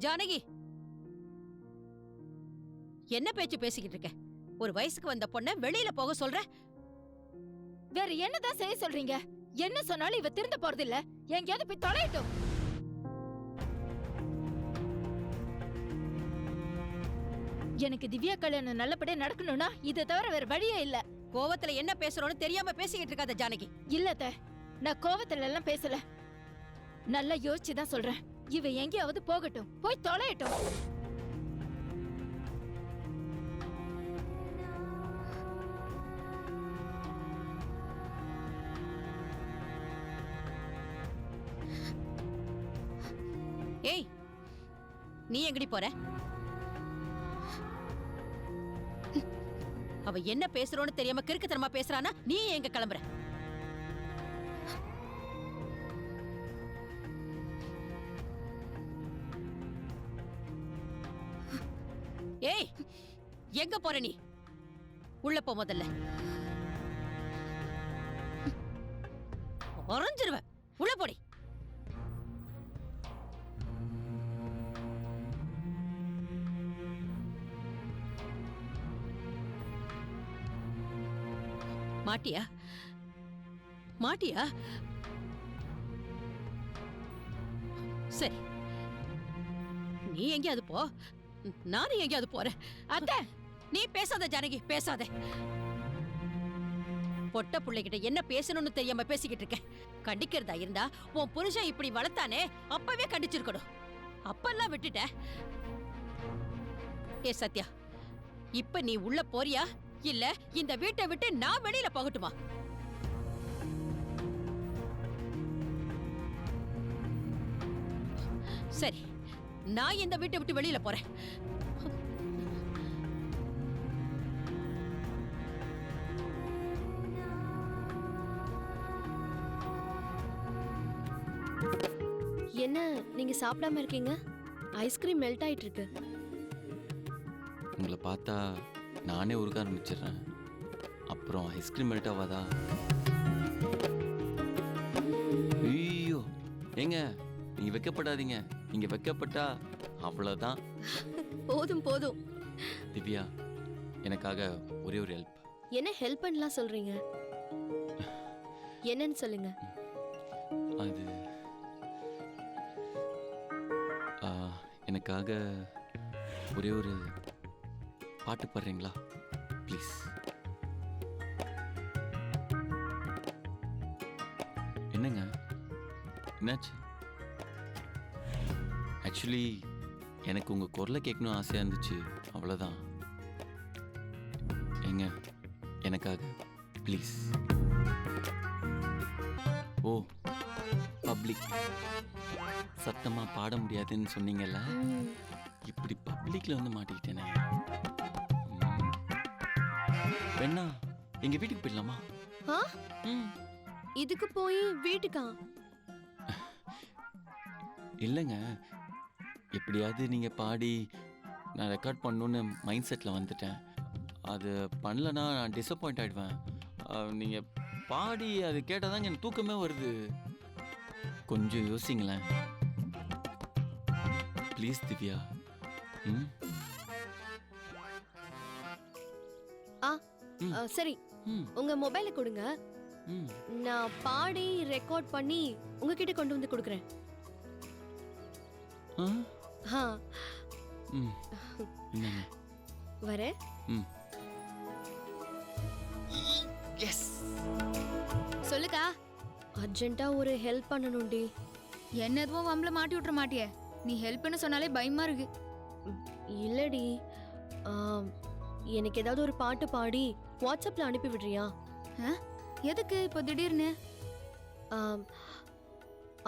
ஜானகி, என்ன பேச்சு பேசிக்கிட்டு இருக்க? ஒரு வயசுக்கு வந்த பொண்ண வெளியில போக சொல்ற? வேற என்னதான் செய்ய சொல்றீங்க? என்ன சொன்னாலும் இவ திருந்த போறது இல்ல. எங்கேயாவது போய் தொலையட்டும். எனக்கு திவ்யா கல்யாணம் நல்லபடியா நடக்கணும்னா இதை தவிர வேற வழியே இல்ல. கோவத்துல என்ன பேசுறோன்னு தெரியாம பேசிக்கிட்டு இருக்காத ஜானகி. இல்ல நான் கோவத்துல எல்லாம் பேசல. நல்லா யோசிச்சுதான் சொல்றேன். இவ எங்கேயாவது போகட்டும், போய் தொலையட்டும். ஏய், நீ எங்கடி போற? அவ என்ன பேசுறோன்னு தெரியாம கிறுக்குத்தனமா பேசுறானா? நீ எங்க கிளம்புற? ஏய், எங்க போற நீ? உள்ள போ முதல்ல. உறைஞ்சிருவ. உள்ள போடி. மாட்டியா? மாட்டியா? சரி, நீ எங்கேயாவது போ, நானும் எங்கேயாவது போறேன். அத்தை, நீ பேசாத ஜானகி, பேசாத. பொட்ட பிள்ளைகிட்ட என்ன பேசணும்னு தெரியாம பேசிக்கிட்டு இருக்க. கண்டிக்கிறதா இருந்தா உன் புருஷன் இப்படி வளர்த்தானே அப்பவே கண்டிச்சிருக்கணும். அப்பெல்லாம் விட்டுட்ட. ஏ சத்யா, இப்ப நீ உள்ள போறியா இல்ல இந்த வீட்டை விட்டு நான் வெளியில போகட்டுமா? சரி, நான் இந்த வீட்டை விட்டு வெளியில போறேன். என்ன நீங்க சாப்பிடாம இருக்கீங்க? ஐஸ்கிரீம் மெல்ட் ஆயிட்டு இருக்கு. உங்களை பார்த்தா நானே உருக்க ஆரம்பிச்சிடுறேன். அப்புறம் ஐஸ்கிரீம் மெல்ட் ஆகாதா? ஐயோ, ஏங்க நீங்க வெக்கப்படாதீங்க. நீங்க வெக்கப்பட்டா அவ்வளவுதான். போதும் போதும். திவ்யா, எனக்காக ஒரே ஒரு ஹெல்ப். என்ன ஹெல்ப் பண்ணலாம் சொல்றீங்க? என்னன்னு சொல்லுங்க. அது எனக்காக ஒரே ஒரு பாட்டு பாடுறீங்களா ப்ளீஸ்? என்னங்க என்னாச்சு? ஆக்சுவலி எனக்கு உங்கள் குரலை கேட்கணும் ஆசையாக இருந்துச்சு, அவ்வளோதான். ஏங்க எனக்காக ப்ளீஸ். ஓ, பப்ளிக் சத்தமாக பாட முடியாதுன்னு சொன்னீங்கல்ல, இப்படி பப்ளிக்ல வந்து மாட்டிக்கிட்டேனே. வேணா எங்க வீட்டுக்கு போயிடலாமா? இதுக்கு போய் வீட்டுக்கா? இல்லைங்க, எப்படியாவது நீங்க பாடி நான் ரெக்கார்ட் பண்ணணும்னு மைண்ட் செட்டில் வந்துட்டேன். அது பண்ணலன்னா நான் டிசப்பாயிண்ட் ஆயிடுவேன். நீங்க பாடி அது கேட்டாதாங்க எனக்கு தூக்கமே வருது. கொஞ்சம் யோசிங்களேன் ப்ளீஸ் திவ்யா. சரி, உங்க மொபைலை கொடுங்க. நான் பாடி ரெக்கார்ட் பண்ணி உங்ககிட்ட கொண்டு வந்து கொடுக்குறேன். வரேன். சொல்லுக்கா. அர்ஜென்ட்டா ஒரு ஹெல்ப் பண்ணணும்டி. என்ன எதுவும் வம்பல மாட்டி விட்டுற மாட்டியே? நீ ஹெல்ப்னு சொன்னாலே பயமா இருக்கு. இல்லடி, எனக்கு ஏதாவது ஒரு பாட்டு பாடி வாட்ஸ்அப்ல அனுப்பி விடுறியா? எதுக்கு இப்போ திடீர்னு?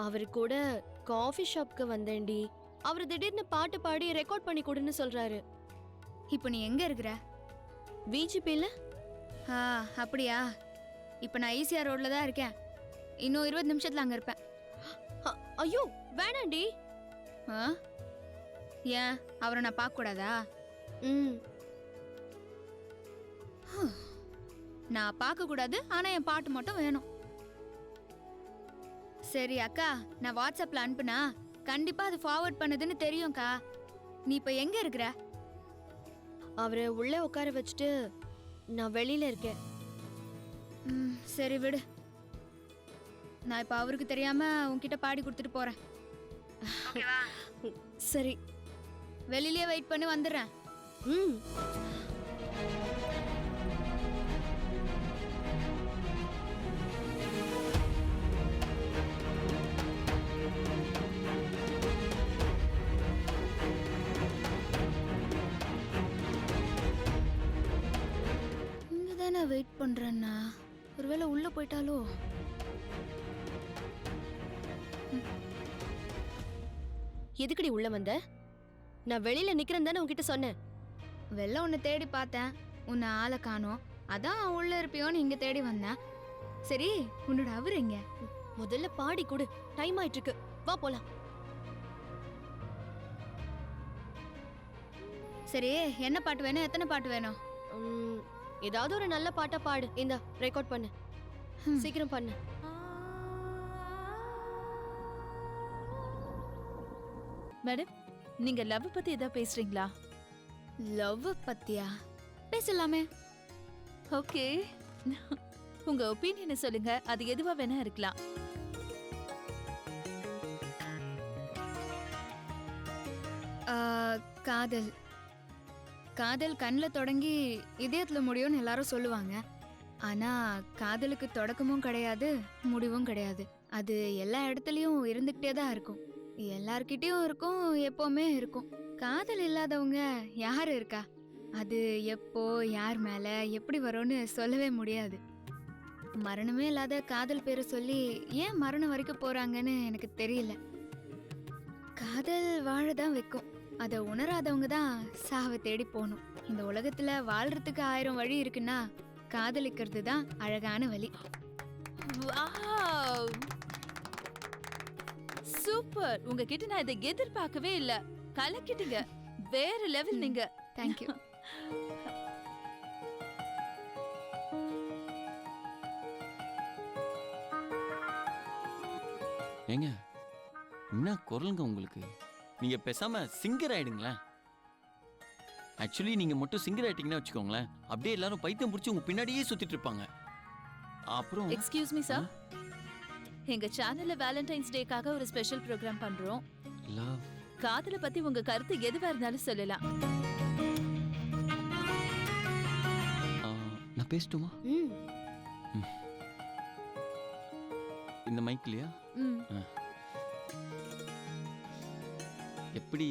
அவரு கூட காஃபி ஷாப்க்கு வந்தேன்டி. அவர் திடீர்னு பாட்டு பாடி ரெக்கார்ட் பண்ணி கொடுன்னு சொல்றாரு. இப்போ நீ எங்க இருக்கிற? விஜிபில. அப்படியா? இப்போ நான் ஈசிஆர் ரோட்ல தான் இருக்கேன். இன்னும் 20 நிமிஷத்துல அங்க இருப்பேன். ஐயோ வேணாண்டி. ஏன் அவரை நான் பார்க்க கூடாதா? நான் பார்க்க கூடாது, ஆனா என் பாட்டு மட்டும் வேணும். சரி அக்கா, நான் வாட்ஸ்அப்ல அனுப்புனா கண்டிப்பா அது ஃபார்வர்ட் பண்ணுதுன்னு தெரியும்க்கா. நீ இப்ப எங்க இருக்கிற? அவரை உள்ளே உட்கார வச்சுட்டு நான் வெளியில இருக்கேன். சரி விடு. நான் இப்ப அவருக்கு தெரியாம உன்கிட்ட பாடி கொடுத்துட்டு போறேன். சரி. வெளியிலே வெயிட் பண்ணி வந்துடுறேன். ம். இங்கதானே வெயிட் பண்றேன்னா, ஒருவேளை உள்ள போயிட்டாலோ? எதுக்குடி உள்ள வந்த? நான் வெளியில நிக்கிறேன் தானே உன்கிட்ட சொன்னேன். வெளில உன்னை தேடி பார்த்தேன், உன்னை ஆளை காணோம். அதான் உள்ள இருப்பியோன்னு இங்க தேடி வந்தேன். சரி, உன்னோட அவர் எங்க? முதல்ல பாடி கொடு, டைம் ஆயிட்டு இருக்கு. வா போலாம். சரி, என்ன பாட்டு வேணும்? எத்தனை பாட்டு வேணும்? ஏதாவது ஒரு நல்ல பாட்டா பாடு. இந்த ரெக்கார்ட் பண்ணு, சீக்கிரம் பண்ணு. மேடம், நீங்க லவ் பத்தி ஏதாவது பேசுறீங்களா? லவ் பத்தியா? பேசலாமே. ஓகே, உங்க ஒப்பீனியனை சொல்லுங்க. அது எதுவா வேணா இருக்கலாம். காதல் காதல் கண்ணில் தொடங்கி இதயத்துல முடியும்னு எல்லாரும் சொல்லுவாங்க. ஆனா காதலுக்கு தொடக்கமும் கிடையாது, முடிவும் கிடையாது. அது எல்லா இடத்துலயும் இருந்துகிட்டே தான் இருக்கும். எல்லார்கிட்டயும் இருக்கும், எப்பவுமே இருக்கும். காதல் இல்லாதவங்க யாரு இருக்கா? அது எப்போ, யார் மேல, எப்படி வரும்னு சொல்லவே முடியாது. மரணமே இல்லாத காதல் பேரை சொல்லி ஏன் மரணம் வரைக்கும் போறாங்கன்னு எனக்கு தெரியல. காதல் வாழதான் வைக்கும். அதை உணராதவங்க தான் சாவை தேடி போகணும். இந்த உலகத்துல வாழ்றதுக்கு 1000 வழி இருக்குன்னா காதலிக்கிறது தான் அழகான வழி. Wow, super. உங்ககிட்ட நான் இதை எதிர்பார்க்கவே இல்ல. கலக்கிட்டீங்க. வேற லெவல் நீங்க. தேங்க்யூ. ஏங்க, என்ன குரலுங்க உங்களுக்கு? நீங்க பேசாம சிங்கர் ஆயிடுங்களேன். ஆக்சுவலி நீங்க மட்டும் சிங்கர் ஆயிட்டீங்கன்னா வச்சுக்கோங்களேன், அப்படியே எல்லாரும் பைத்தியம் பிடிச்சி உங்க பின்னாடியே சுத்திட்டு இருப்பாங்க. அப்புறம் எக்ஸ்கியூஸ் மீ சார், எங்க சேனல்ல வேலண்டைன்ஸ் டேக்காக ஒரு ஸ்பெஷல் ப்ரோக்ராம் பண்றோம். லவ் காதலை பத்தி உங்க கருத்து எதுவா இருந்தாலும் சொல்லலாம். நான் பேசட்டுமா? இந்த மைக்லயா? எப்படி